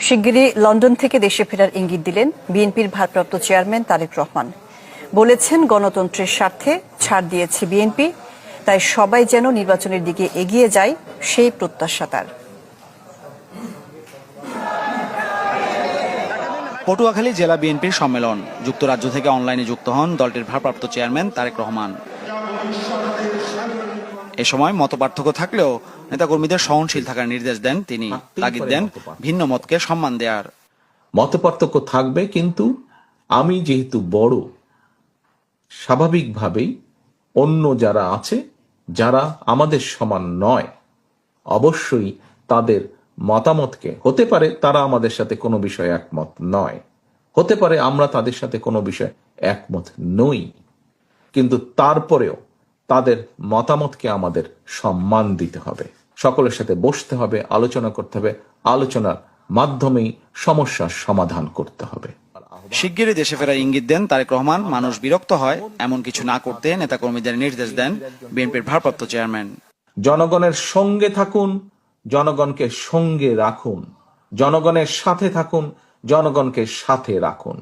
শিগগিরই লন্ডন থেকে দেশে ফেরার ইঙ্গিত দিলেন বিএনপির ভারপ্রাপ্ত চেয়ারম্যান তারেক রহমান। বলেছেন, গণতন্ত্রের স্বার্থে ছাড় দিয়েছে বিএনপি, তাই সবাই যেন নির্বাচনের দিকে এগিয়ে যায় সেই প্রত্যাশা তার। পটুয়াখালী জেলা বিএনপির সম্মেলন। যুক্তরাজ্য থেকে অনলাইনে যুক্ত হন দলটির ভারপ্রাপ্ত চেয়ারম্যান তারেক রহমান। এ সময় মতপার্থক্য থাকলেও নেতাকর্মীদের সহনশীল থাকার নির্দেশ দেন তিনি। তাগিদ দেন ভিন্ন মতকে সম্মান দেওয়ার। মতপার্থক্য থাকবে, কিন্তু আমি যেহেতু বড়, স্বাভাবিকভাবেই অন্য যারা আছে, যারা আমাদের সমান নয়, অবশ্যই তাদের মতামতকে, হতে পারে তারা আমাদের সাথে কোনো বিষয়ে একমত নয়, হতে পারে আমরা তাদের সাথে কোনো বিষয়ে একমত নই, কিন্তু তারপরেও তাদের মতামতকে আমাদের সম্মান দিতে হবে। সকলের সাথে বসতে হবে, আলোচনা করতে হবে, আলোচনার মাধ্যমেই সমস্যার সমাধান করতে হবে। শিগগিরই দেশে ফেরার ইঙ্গিত দেন তারেক রহমান। মানুষ বিরক্ত হয় এমন কিছু না করতে নেতাকর্মীদের নির্দেশ দেন বিএনপির ভারপ্রাপ্ত চেয়ারম্যান। জনগণের সঙ্গে থাকুন, জনগণকে সঙ্গে রাখুন, জনগণের সাথে থাকুন, জনগণকে সাথে রাখুন।